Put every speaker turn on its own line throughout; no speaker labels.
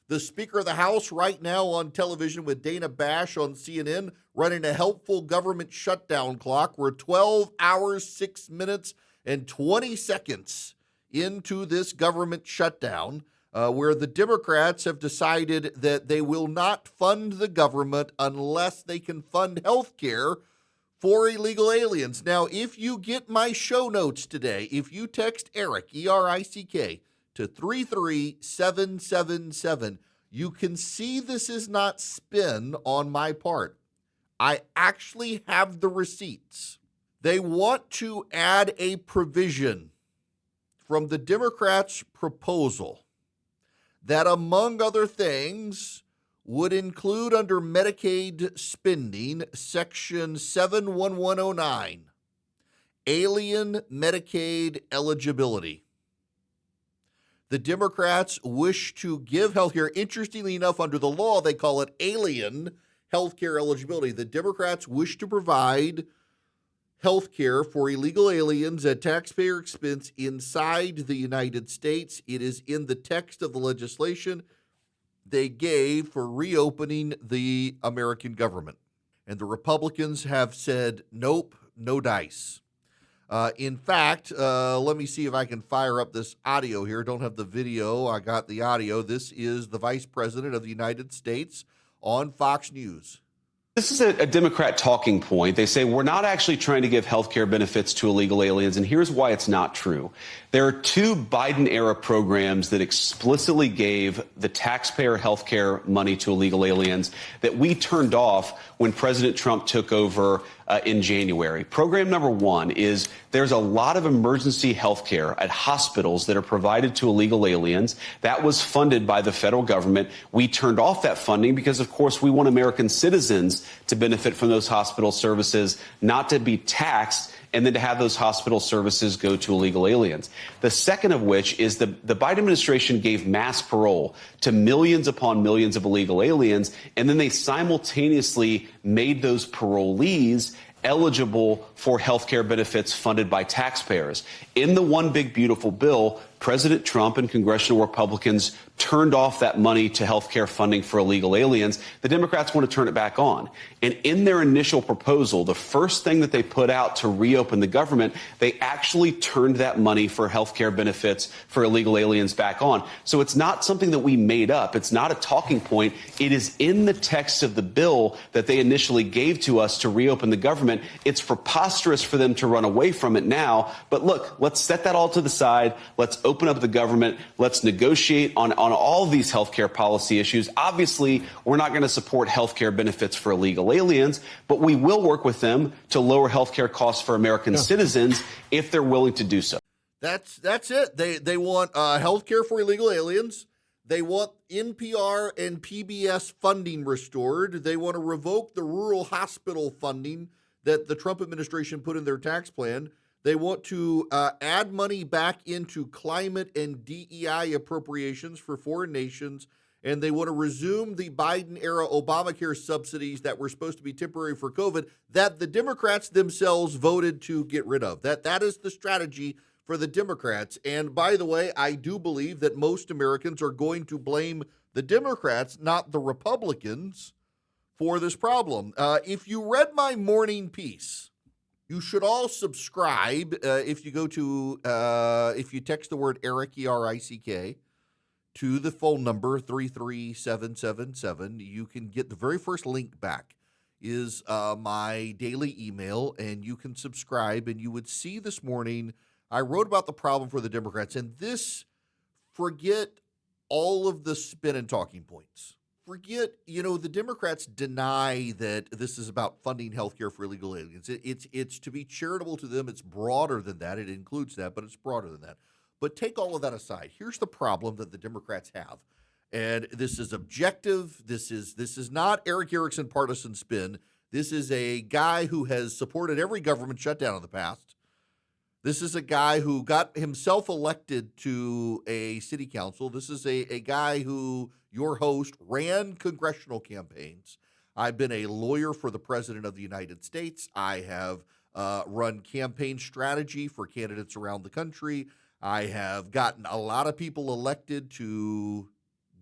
The Speaker of the House right now on television with Dana Bash on CNN running a helpful government shutdown clock. We're 12 hours, 6 minutes, and 20 seconds into this government shutdown, where the Democrats have decided that they will not fund the government unless they can fund health care for illegal aliens. Now, if you get my show notes today, if you text Erick, E-R-I-C-K, to 33777, you can see this is not spin on my part. I actually have the receipts. They want to add a provision from the Democrats' proposal that, among other things, would include under Medicaid spending, Section 71109, alien Medicaid eligibility. The Democrats wish to give health care. Interestingly enough, under the law, they call it alien health care eligibility. The Democrats wish to provide health care for illegal aliens at taxpayer expense inside the United States. It is in the text of the legislation they gave for reopening the American government. And the Republicans have said, nope, no dice. In fact, let me see if I can fire up this audio here. Don't have the video. I got the audio. This is the Vice President of the United States on Fox News.
This is a Democrat talking point. They say we're not actually trying to give health care benefits to illegal aliens, and here's why it's not true. There are two Biden-era programs that explicitly gave the taxpayer health care money to illegal aliens that we turned off when President Trump took over in January. Program number one is there's a lot of emergency health care at hospitals that are provided to illegal aliens. That was funded by the federal government. We turned off that funding because, of course, we want American citizens to benefit from those hospital services, not to be taxed and then to have those hospital services go to illegal aliens. The second of which is the Biden administration gave mass parole to millions upon millions of illegal aliens, and then they simultaneously made those parolees eligible for health care benefits funded by taxpayers. In the One Big Beautiful Bill, President Trump and congressional Republicans turned off that money to health care funding for illegal aliens. The Democrats want to turn it back on. And in their initial proposal, the first thing that they put out to reopen the government, they actually turned that money for health care benefits for illegal aliens back on. So it's not something that we made up. It's not a talking point. It is in the text of the bill that they initially gave to us to reopen the government. It's preposterous for them to run away from it now. But look, let's set that all to the side. Let's open up the government. Let's negotiate on all of these healthcare policy issues. Obviously, we're not going to support healthcare benefits for illegal aliens, but we will work with them to lower healthcare costs for American citizens if they're willing to do so.
That's it. They want healthcare for illegal aliens. They want NPR and PBS funding restored. They want to revoke the rural hospital funding that the Trump administration put in their tax plan. They want to add money back into climate and DEI appropriations for foreign nations, and they want to resume the Biden-era Obamacare subsidies that were supposed to be temporary for COVID that the Democrats themselves voted to get rid of. That is the strategy for the Democrats. And by the way, I do believe that most Americans are going to blame the Democrats, not the Republicans, for this problem. If you read my morning piece, you should all subscribe if you go to, if you text the word Erick, E-R-I-C-K, to the phone number 33777. You can get the very first link back is my daily email, and you can subscribe. And you would see this morning I wrote about the problem for the Democrats. And this, forget all of the spin and talking points. Forget, the Democrats deny that this is about funding health care for illegal aliens. It's to be charitable to them. It's broader than that. It includes that, but it's broader than that. But take all of that aside. Here's the problem that the Democrats have. And this is objective. This is not Erick Erickson partisan spin. This is a guy who has supported every government shutdown in the past. This is a guy who got himself elected to a city council. This is a guy who, your host, ran congressional campaigns. I've been a lawyer for the President of the United States. I have run campaign strategy for candidates around the country. I have gotten a lot of people elected to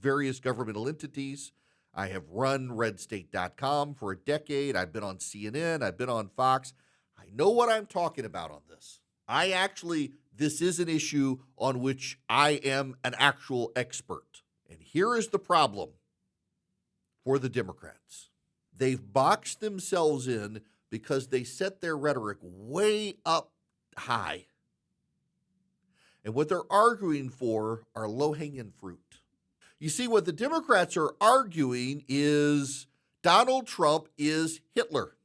various governmental entities. I have run redstate.com for a decade. I've been on CNN. I've been on Fox. I know what I'm talking about on this. This is an issue on which I am an actual expert. And here is the problem for the Democrats. They've boxed themselves in because they set their rhetoric way up high. And what they're arguing for are low-hanging fruit. You see, what the Democrats are arguing is Donald Trump is Hitler.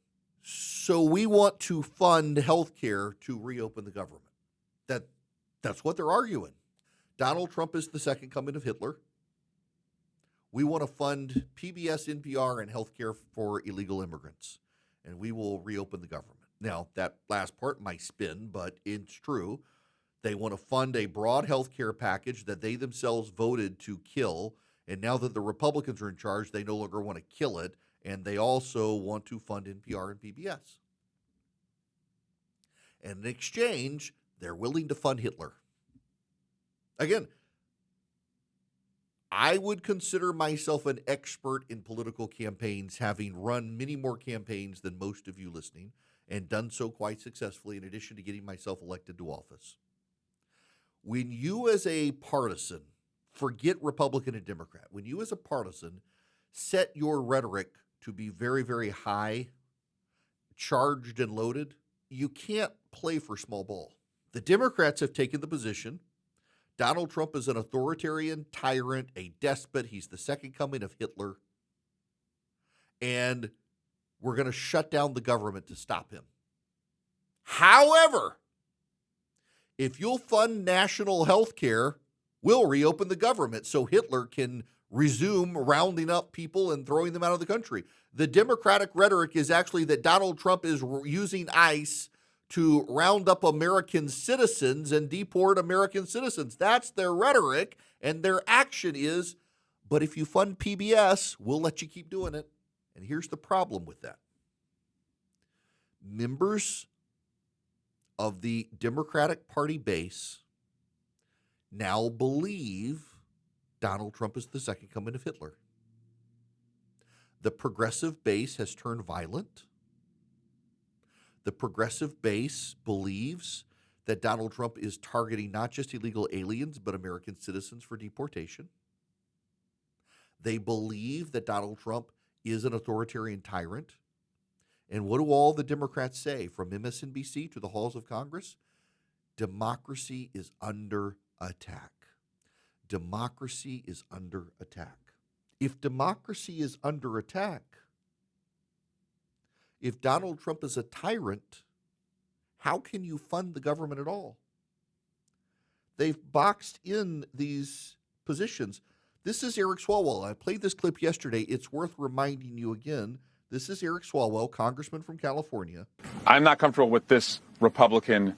So we want to fund health care to reopen the government. That's what they're arguing. Donald Trump is the second coming of Hitler. We want to fund PBS, NPR, and health care for illegal immigrants, and we will reopen the government. Now, that last part might spin, but it's true. They want to fund a broad health care package that they themselves voted to kill, and now that the Republicans are in charge, they no longer want to kill it, and they also want to fund NPR and PBS. And in exchange, they're willing to fund Hitler. Again, I would consider myself an expert in political campaigns, having run many more campaigns than most of you listening, and done so quite successfully in addition to getting myself elected to office. When you as a partisan, forget Republican and Democrat, when you as a partisan set your rhetoric to be very, very high, charged and loaded, you can't play for small ball. The Democrats have taken the position Donald Trump is an authoritarian tyrant, a despot. He's the second coming of Hitler. And we're going to shut down the government to stop him. However, if you'll fund national health care, we'll reopen the government so Hitler can resume rounding up people and throwing them out of the country. The Democratic rhetoric is actually that Donald Trump is using ICE to round up American citizens and deport American citizens. That's their rhetoric, and their action is, but if you fund PBS, we'll let you keep doing it. And here's the problem with that. Members of the Democratic Party base now believe Donald Trump is the second coming of Hitler. The progressive base has turned violent. The progressive base believes that Donald Trump is targeting not just illegal aliens, but American citizens for deportation. They believe that Donald Trump is an authoritarian tyrant. And what do all the Democrats say, from MSNBC to the halls of Congress? Democracy is under attack. Democracy is under attack. If democracy is under attack, if Donald Trump is a tyrant, how can you fund the government at all? They've boxed in these positions. This is Erick Swalwell. I played this clip yesterday. It's worth reminding you again. This is Erick Swalwell, congressman from California.
I'm not comfortable with this Republican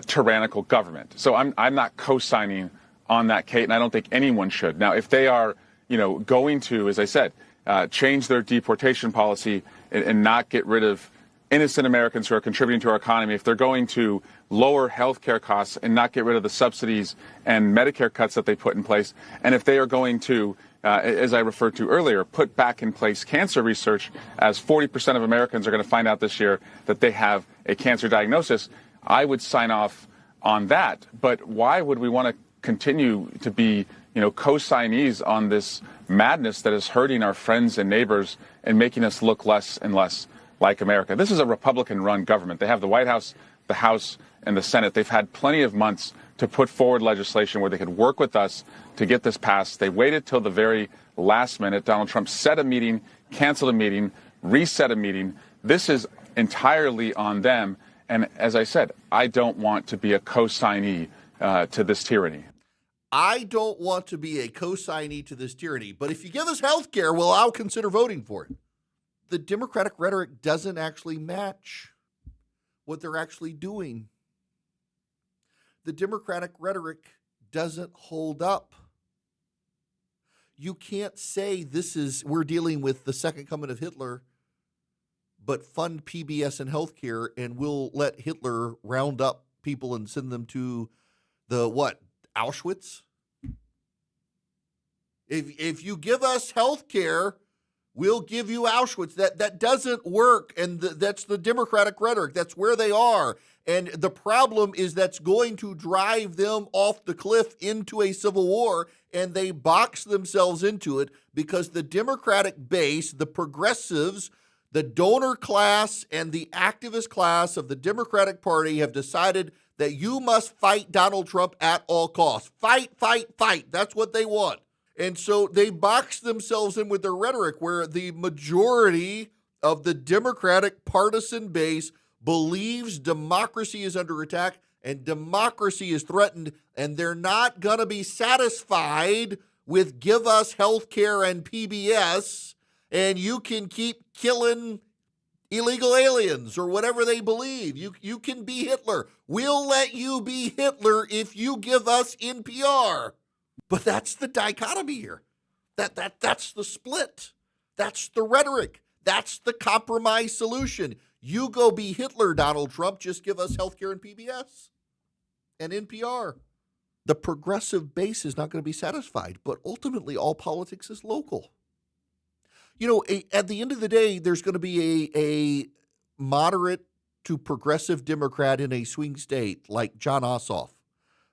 tyrannical government. So I'm not co-signing on that, Kate, and I don't think anyone should. Now, if they are, going to, as I said, change their deportation policy and not get rid of innocent Americans who are contributing to our economy, if they're going to lower health care costs and not get rid of the subsidies and Medicare cuts that they put in place, and if they are going to, as I referred to earlier, put back in place cancer research, as 40% of Americans are going to find out this year that they have a cancer diagnosis, I would sign off on that. But why would we want to continue to be co-signees on this madness that is hurting our friends and neighbors and making us look less and less like America? This is a Republican-run government. They have the White House, the House, and the Senate. They've had plenty of months to put forward legislation where they could work with us to get this passed. They waited till the very last minute. Donald Trump set a meeting, canceled a meeting, reset a meeting. This is entirely on them. And as I said, I don't want to be a co-signee to this tyranny.
I don't want to be a co-signee to this tyranny, but if you give us health care, well, I'll consider voting for it. The Democratic rhetoric doesn't actually match what they're actually doing. The Democratic rhetoric doesn't hold up. You can't say we're dealing with the second coming of Hitler, but fund PBS and healthcare, and we'll let Hitler round up people and send them to Auschwitz? If you give us health care, we'll give you Auschwitz. That doesn't work, and that's the Democratic rhetoric. That's where they are. And the problem is that's going to drive them off the cliff into a civil war, and they box themselves into it because the Democratic base, the progressives, the donor class, and the activist class of the Democratic Party have decided that you must fight Donald Trump at all costs. Fight, fight, fight. That's what they want. And so they box themselves in with their rhetoric where the majority of the Democratic partisan base believes democracy is under attack and democracy is threatened, and they're not going to be satisfied with give us health care and PBS, and you can keep killing illegal aliens or whatever they believe. You can be Hitler. We'll let you be Hitler if you give us NPR. But that's the dichotomy here. That's the split. That's the rhetoric. That's the compromise solution. You go be Hitler, Donald Trump. Just give us healthcare and PBS and NPR. The progressive base is not going to be satisfied, but ultimately all politics is local. You know, at the end of the day, there's going to be a moderate to progressive Democrat in a swing state like Jon Ossoff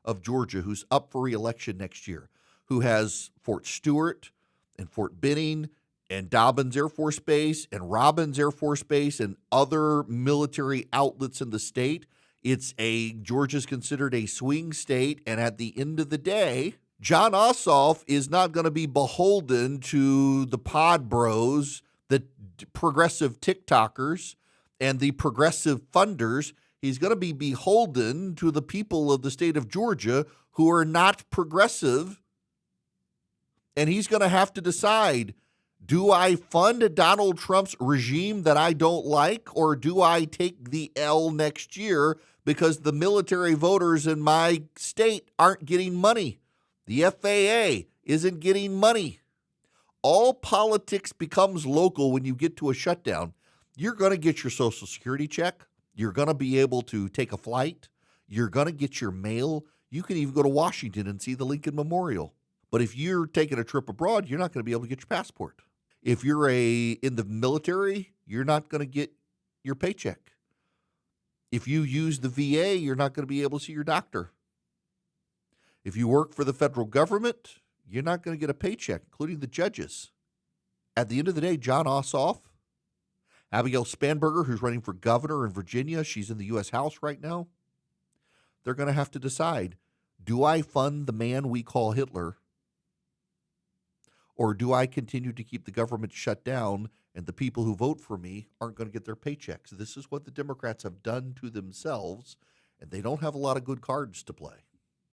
of Georgia, who's up for re-election next year, who has Fort Stewart and Fort Benning and Dobbins Air Force Base and Robbins Air Force Base and other military outlets in the state. Georgia's considered a swing state, and at the end of the day, Jon Ossoff is not going to be beholden to the pod bros, the progressive TikTokers, and the progressive funders. He's going to be beholden to the people of the state of Georgia who are not progressive. And he's going to have to decide, do I fund Donald Trump's regime that I don't like, or do I take the L next year because the military voters in my state aren't getting money? The FAA isn't getting money. All politics becomes local when you get to a shutdown. You're going to get your Social Security check. You're going to be able to take a flight. You're going to get your mail. You can even go to Washington and see the Lincoln Memorial. But if you're taking a trip abroad, you're not going to be able to get your passport. If you're in the military, you're not going to get your paycheck. If you use the VA, you're not going to be able to see your doctor. If you work for the federal government, you're not going to get a paycheck, including the judges. At the end of the day, Jon Ossoff, Abigail Spanberger, who's running for governor in Virginia, she's in the U.S. House right now. They're going to have to decide, do I fund the man we call Hitler, or do I continue to keep the government shut down and the people who vote for me aren't going to get their paychecks? This is what the Democrats have done to themselves, and they don't have a lot of good cards to play.